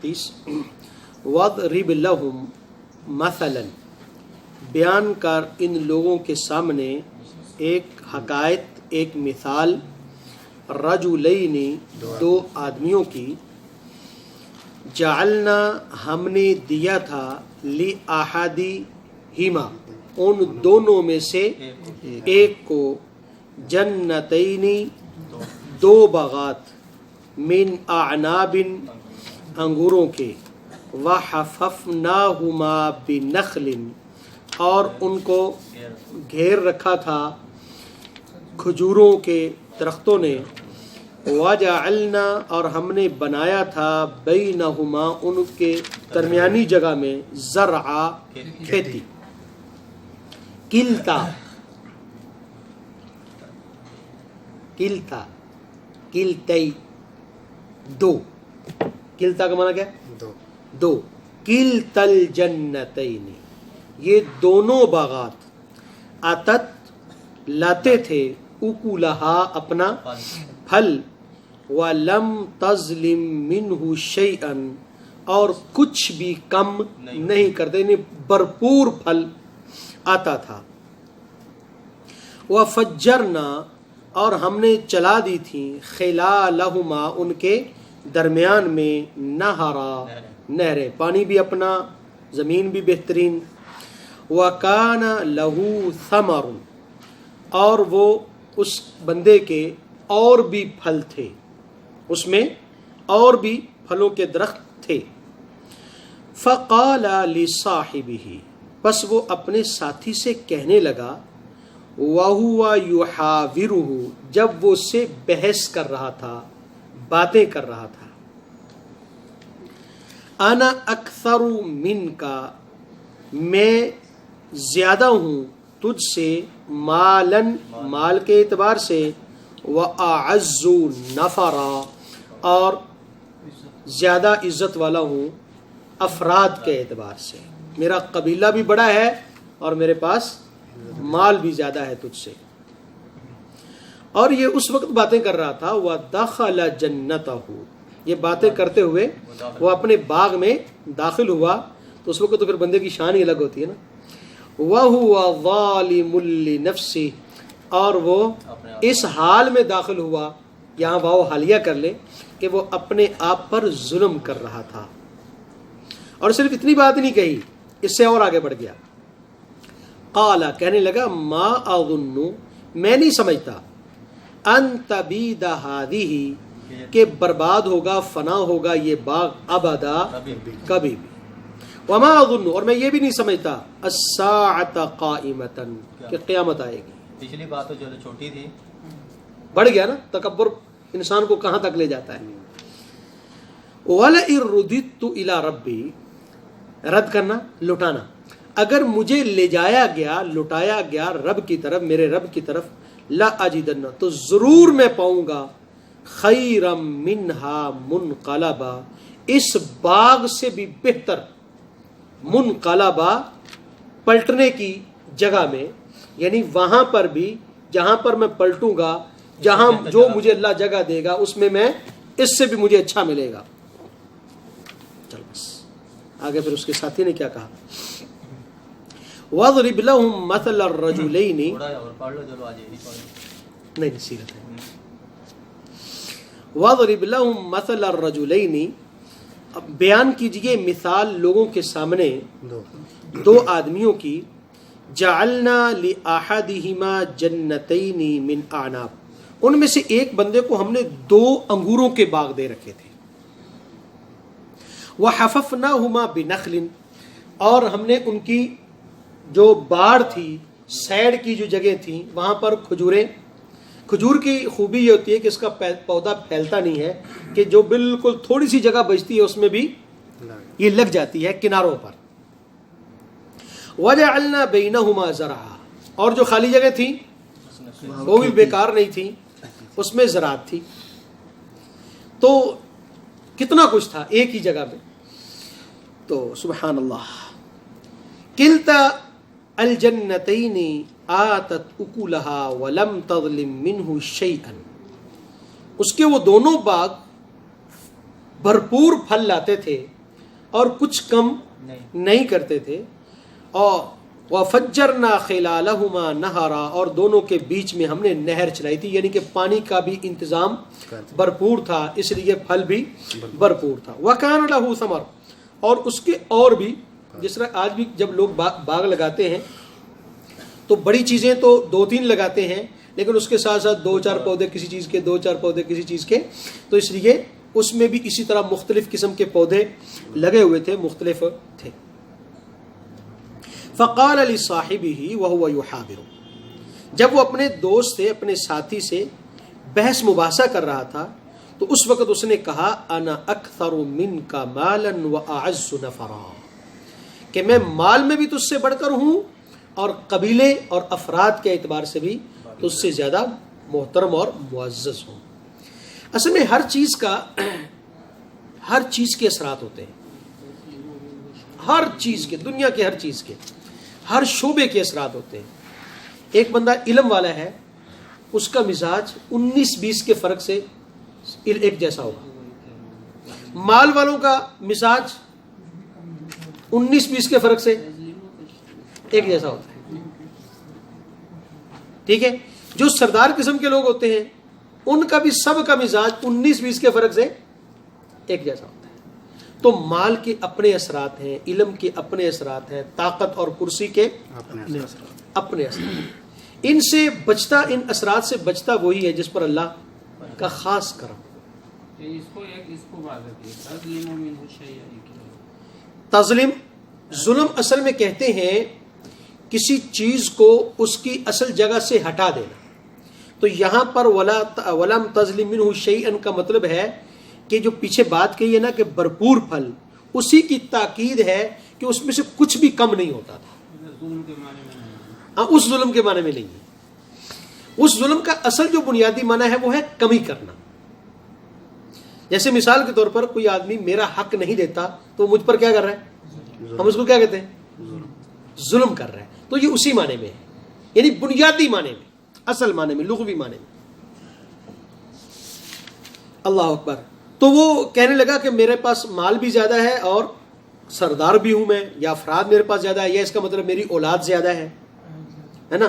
29 وَاضْرِبْ لَهُمْ مَثَلًا بیان کر ان لوگوں کے سامنے ایک حکایت ایک مثال رجلین دو آدمیوں کی جعلنا ہم نے دیا تھا لِأَحَدِهِمَا ان دونوں میں سے ایک کو جنتین دو باغات من اعناب انگوروں کے وحففناہما بنخل اور ان کو گھیر رکھا تھا کھجوروں کے درختوں نے وجعلنا اور ہم نے بنایا تھا بینہما ان کے درمیانی جگہ میں زرعا کھیتی کلتی دو کلتا کا معنی کیا ہے دو کلتل جنتین یہ دونوں باغات اتت لاتے تھے اکلہا اپنا پھل وَلَمْ تَظْلِمْ مِنْهُ شَيْئًا اور کچھ بھی کم نہیں کرتے یعنی بھرپور پھل آتا تھا وَفَجَّرْنَا اور ہم نے چلا دی تھی خِلَالَهُمَا ان کے درمیان میں نہرا نہریں پانی بھی اپنا زمین بھی بہترین وَكَانَ لَهُ ثَمَرٌ اور وہ اس بندے کے اور بھی پھل تھے اس میں اور بھی پھلوں کے درخت تھے فَقَالَ لِصَاحِبِهِ پس وہ اپنے ساتھی سے کہنے لگا وَهُوَ يُحَاوِرُهُ جب وہ اس سے بحث کر رہا تھا باتیں کر رہا تھا انا اکثر منکا میں زیادہ ہوں تجھ سے مالن مال کے اعتبار سے وَأَعَزُّ نَفَرًا اور زیادہ عزت والا ہوں افراد کے اعتبار سے میرا قبیلہ بھی بڑا ہے اور میرے پاس مال بھی زیادہ ہے تجھ سے اور یہ اس وقت باتیں کر رہا تھا وَدَخَلَ جَنَّتَهُ یہ باتیں کرتے ہوئے وہ اپنے باغ میں داخل ہوا تو اس وقت تو پھر بندے کی شان ہی الگ ہوتی ہے نا وَهُوَ ظَالِمٌ لِنَفْسِهِ اور وہ اس حال میں داخل ہوا یہاں واو حالیہ کر لے کہ وہ اپنے آپ پر ظلم کر رہا تھا اور صرف اتنی بات نہیں کہی اس سے اور آگے بڑھ گیا قال کہنے لگا ما اظن میں نہیں سمجھتا ان تبید هذه کہ برباد ہوگا فنا ہوگا یہ باغ ابدا کبھی بھی وما اظن اور میں یہ بھی نہیں سمجھتا الساعة قائمة کہ قیامت آئے گی پچھلی بات تو جو چھوٹی تھی بڑھ گیا نا تکبر انسان کو کہاں تک لے جاتا ہے وَلَئِن رُدِدتُّ إِلَىٰ رَبِّي رد کرنا لٹانا اگر مجھے لے جایا گیا لٹایا گیا رب کی طرف میرے رب کی طرف لَأَجِدَنَّ تو ضرور میں پاؤں گا خَيْرًا مِّنْهَا مُنْقَلَبًا اس باغ سے بھی بہتر منقلبا پلٹنے کی جگہ میں یعنی وہاں پر بھی جہاں پر میں پلٹوں گا جہاں جو مجھے اللہ جگہ دے گا اس میں اس سے بھی مجھے اچھا ملے گا چل بس آگے پھر اس کے ساتھی نے کیا کہا وَاضْرِبْ لَهُمْ مَثَلَ الرَّجُلَيْنِ نہیں سیرت ہے وَاضْرِبْ لَهُمْ مَثَلَ الرَّجُلَيْنِ بیان کیجئے مثال لوگوں کے سامنے دو آدمیوں کی جعلنا لأحدہما جنتین من اعناب ان میں سے ایک بندے کو ہم نے دو انگوروں کے باغ دے رکھے تھے وحففناہما بنخل اور ہم نے ان کی جو باڑ تھی سائڈ کی جو جگہ تھی وہاں پر کھجور کی خوبی یہ ہوتی ہے کہ اس کا پودا پھیلتا نہیں ہے کہ جو بالکل تھوڑی سی جگہ بچتی ہے اس میں بھی یہ لگ جاتی ہے کناروں پر وَجَعَلْنَا بَيْنَهُمَا زَرْعًا اور جو خالی جگہ تھی وہ بھی بیکار نہیں تھی اس میں زراعت تھی تو کتنا کچھ تھا ایک ہی جگہ میں تو سبحان اللہ کلتا الجنتین آتت اکلہا ولم تظلم منہ شیئا اس کے وہ دونوں باغ بھرپور پھل لاتے تھے اور کچھ کم نہیں کرتے تھے. اور وَفَجَّرْنَا خِلَالَهُمَا نَهَرًا اور دونوں کے بیچ میں ہم نے نہر چلائی تھی, یعنی کہ پانی کا بھی انتظام بھرپور تھا, اس لیے پھل بھی بھرپور تھا. وَكَانَ لَهُ ثَمَرٌ اور اس کے اور بھی, جس طرح آج بھی جب لوگ باغ لگاتے ہیں تو بڑی چیزیں تو 2-3 لگاتے ہیں, لیکن اس کے ساتھ ساتھ 2-4 پودے کسی چیز کے, 2-4 پودے کسی چیز کے, تو اس لیے اس میں بھی اسی طرح مختلف قسم کے پودے لگے ہوئے تھے, مختلف تھے. فقال لصاحبه وهو يحاور جب وہ اپنے دوست سے, اپنے ساتھی سے بحث مباحثہ کر رہا تھا تو اس وقت اس نے کہا انا اکثر منک مالا واعز نفرا کہ میں مال میں بھی تجھ سے بڑھ کر ہوں اور قبیلے اور افراد کے اعتبار سے بھی تجھ سے زیادہ محترم اور معزز ہوں. اصل میں ہر چیز کے اثرات ہوتے ہیں, ہر چیز کے, دنیا کے ہر چیز کے, ہر شعبے کے اثرات ہوتے ہیں. ایک بندہ علم والا ہے, اس کا مزاج 19-20 کے فرق سے ایک جیسا ہوگا. مال والوں کا مزاج 19-20 کے فرق سے ایک جیسا ہوتا ہے. ٹھیک ہے, جو سردار قسم کے لوگ ہوتے ہیں ان کا بھی سب کا مزاج 19-20 کے فرق سے ایک جیسا ہوتا ہے. تو مال کے اپنے اثرات ہیں, علم کے اپنے اثرات ہیں, طاقت اور کرسی کے اپنے اثرات. ان سے بچتا, ان اثرات سے بچتا وہی ہے جس پر اللہ کا خاص کرم. تظلم, ظلم اصل میں کہتے ہیں کسی چیز کو اس کی اصل جگہ سے ہٹا دینا. تو یہاں پر ولم تظلم منہ شیئا کا مطلب ہے کہ جو پیچھے بات کہی ہے نا کہ بھرپور پھل, اسی کی تاکید ہے کہ اس میں سے کچھ بھی کم نہیں ہوتا تھا. اس ظلم کے معنی میں نہیں ہے. اس ظلم کا اصل جو بنیادی معنی ہے وہ ہے کمی کرنا. جیسے مثال کے طور پر کوئی آدمی میرا حق نہیں دیتا تو وہ مجھ پر کیا کر رہا ہے, ہم اس کو کیا کہتے ہیں, ظلم کر رہا ہے. تو یہ اسی معنی میں ہے, یعنی بنیادی معنی میں, اصل معنی میں, لغوی معنی میں. اللہ اکبر. تو وہ کہنے لگا کہ میرے پاس مال بھی زیادہ ہے اور سردار بھی ہوں میں, یا افراد میرے پاس زیادہ ہے, یا اس کا مطلب میری اولاد زیادہ ہے نا.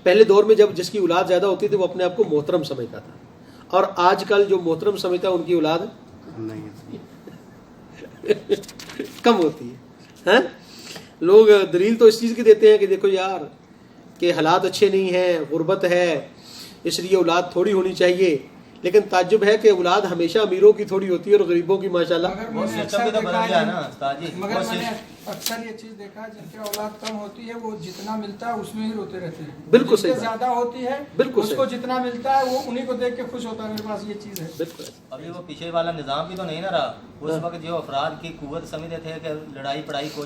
پہلے دور میں جب جس کی اولاد زیادہ ہوتی تھی وہ اپنے آپ کو محترم سمجھتا تھا, اور آج کل جو محترم سمجھتا ہے ان کی اولاد کم ہوتی ہے. لوگ دلیل تو اس چیز کی دیتے ہیں کہ دیکھو یار کہ حالات اچھے نہیں ہیں, غربت ہے, اس لیے اولاد تھوڑی ہونی چاہیے. لیکن تعجب ہے کہ اولاد ہمیشہ امیروں کی تھوڑی ہوتی ہے اور غریبوں کی ماشاءاللہ. مگر میں نے اکثر یہ چیز دیکھا ہے, جن کی اولاد کم ہوتی ہے وہ جتنا ملتا ہے اس میں ہی روتے رہتے ہیں. بالکل صحیح. زیادہ ہوتی ہے اس کو جتنا ملتا ہے وہ انہیں کو دیکھ کے خوش ہوتا ہے, میرے پاس یہ چیز ہے. بالکل. ابھی وہ پیچھے والا نظام بھی تو نہیں نہ رہا. اس وقت جو افراد کی قوت سمجھتے تھے کہ لڑائی پڑائی کو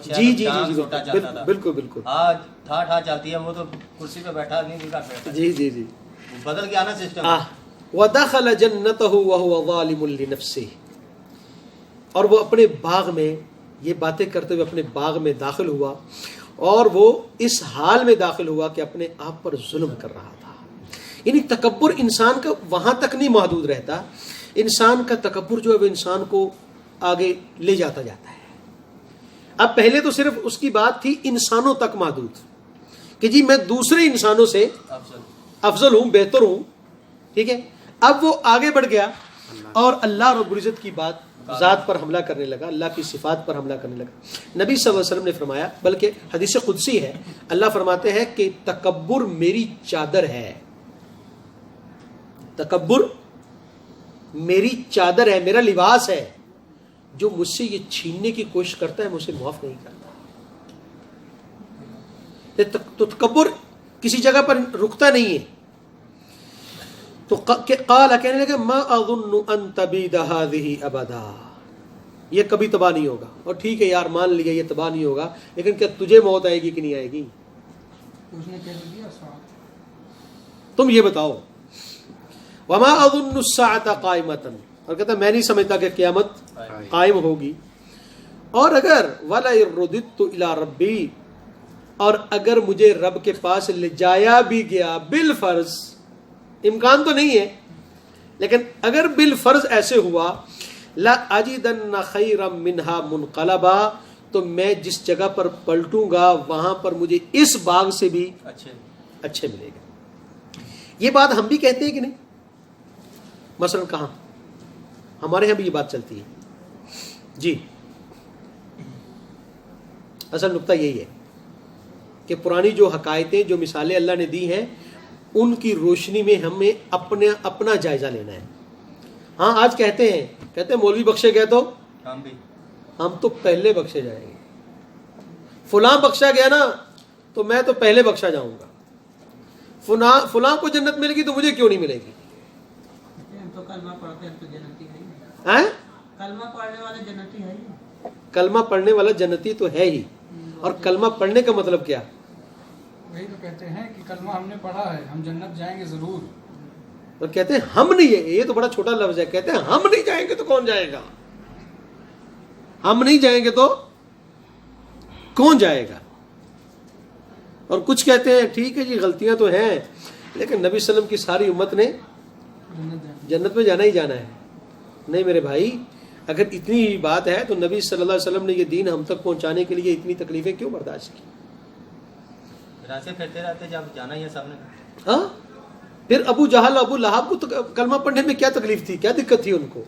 بالکل بالکل آج ٹھا چلتی ہے, وہ تو کرسی پہ بیٹھا نہیں کر سکتا. جی بدل گیا نا سسٹم. وَدَخَلَ جَنَّتَهُ وَهُوَ ظَالِمٌ لِنَفْسِهِ اور وہ اپنے باغ میں یہ باتیں کرتے ہوئے اپنے باغ میں داخل ہوا, اور وہ اس حال میں داخل ہوا کہ اپنے آپ پر ظلم کر رہا تھا. یعنی تکبر انسان کا وہاں تک نہیں محدود رہتا. انسان کا تکبر جو ہے وہ انسان کو آگے لے جاتا ہے. اب پہلے تو صرف اس کی بات تھی انسانوں تک محدود کہ جی میں دوسرے انسانوں سے افضل ہوں, بہتر ہوں. ٹھیک ہے, اب وہ آگے بڑھ گیا اور اللہ رب العزت کی بات ذات پر حملہ کرنے لگا, اللہ کی صفات پر حملہ کرنے لگا. نبی صلی اللہ علیہ وسلم نے فرمایا, بلکہ حدیث قدسی ہے, اللہ فرماتے ہیں کہ تکبر میری چادر ہے, تکبر میری چادر ہے, میرا لباس ہے. جو مجھ سے یہ چھیننے کی کوشش کرتا ہے میں اسے معاف نہیں کرتا. تو تکبر کسی جگہ پر رکتا نہیں ہے. تو قال کہنے لگے ما اظن ان تبید هذه ابدا, یہ کبھی تباہ نہیں ہوگا. اور ٹھیک ہے یار مان لیا یہ تباہ نہیں ہوگا, لیکن کیا تجھے موت آئے گی کہ نہیں آئے گی؟ اس نے کہہ دیا تم یہ بتاؤ. وما اظن الساعه قائمه اور کہتا میں نہیں سمجھتا کہ قیامت قائم ہوگی. اور اگر ولا رددت الى ربی اور اگر مجھے رب کے پاس لے جایا بھی گیا بالفرض, امکان تو نہیں ہے لیکن اگر بالفرض ایسے ہوا لَأَجِدَنَّ خَيْرًا مِنْهَا مُنْقَلَبًا، تو میں جس جگہ پر پلٹوں گا وہاں پر مجھے اس باغ سے بھی اچھے ملے گا. یہ بات ہم بھی کہتے ہیں کہ نہیں؟ مثلا کہاں ہمارے یہاں بھی یہ بات چلتی ہے جی. اصل نقطہ یہی ہے کہ پرانی جو حقائقیں، جو مثالیں اللہ نے دی ہیں، ان کی روشنی میں ہمیں اپنا جائزہ لینا ہے. ہاں آج کہتے ہیں مولوی بخشے گئے تو ہم تو پہلے بخشے جائیں گے. فلاں بخشا گیا نا تو میں تو پہلے بخشا جاؤں گا. فلاں کو جنت ملے گی تو مجھے کیوں نہیں ملے گی؟ تو کلمہ پڑھتے ہیں تو جنتی ہے. کلمہ پڑھنے والا جنتی ہے. کلمہ پڑھنے والا جنتی تو ہے ہی. اور کلمہ پڑھنے کا مطلب کیا؟ وہی تو کہتے ہیں کہ کلمہ ہم نے پڑھا ہے، ہم جنت جائیں گے ضرور. اور کہتے ہیں ہم نہیں ہے، یہ تو بڑا چھوٹا لفظ ہے. کہتے ہیں ہم نہیں جائیں گے تو کون جائے گا؟ ہم نہیں جائیں گے تو کون جائے گا؟ اور کچھ کہتے ہیں ٹھیک ہے جی غلطیاں تو ہیں لیکن نبی صلی اللہ علیہ وسلم کی ساری امت نے جنت میں جانا ہی جانا ہے. نہیں میرے بھائی، اگر اتنی بات ہے تو نبی صلی اللہ علیہ وسلم نے یہ دین ہم تک پہنچانے کے لیے اتنی تکلیفیں کیوں برداشت کی؟ راستے پھرتے رہتے جب جانا ہی ہے سب نے. ہاں پھر ابو جہل ابو لہب کو کلمہ پڑھنے میں کیا تکلیف تھی، کیا دقت تھی ان کو؟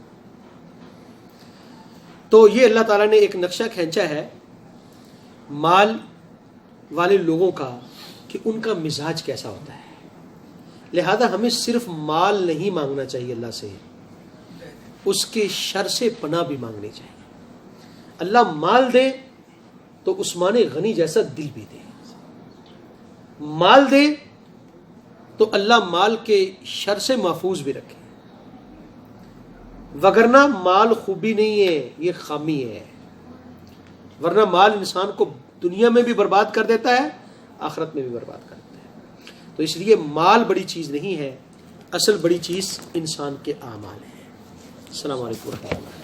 تو یہ اللہ تعالیٰ نے ایک نقشہ کھینچا ہے مال والے لوگوں کا کہ ان کا مزاج کیسا ہوتا ہے. لہذا ہمیں صرف مال نہیں مانگنا چاہیے اللہ سے، اس کے شر سے پناہ بھی مانگنی چاہیے. اللہ مال دے تو عثمان غنی جیسا دل بھی دے. مال دے تو اللہ مال کے شر سے محفوظ بھی رکھے. وگرنہ مال خوبی نہیں ہے، یہ خامی ہے. ورنہ مال انسان کو دنیا میں بھی برباد کر دیتا ہے، آخرت میں بھی برباد کر دیتا ہے. تو اس لیے مال بڑی چیز نہیں ہے، اصل بڑی چیز انسان کے اعمال ہیں. السلام علیکم ورحمۃ اللہ.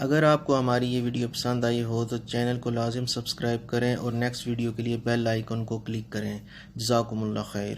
اگر آپ کو ہماری یہ ویڈیو پسند آئی ہو تو چینل کو لازم سبسکرائب کریں اور نیکسٹ ویڈیو کے لیے بیل آئیکن کو کلک کریں. جزاکم اللہ خیر.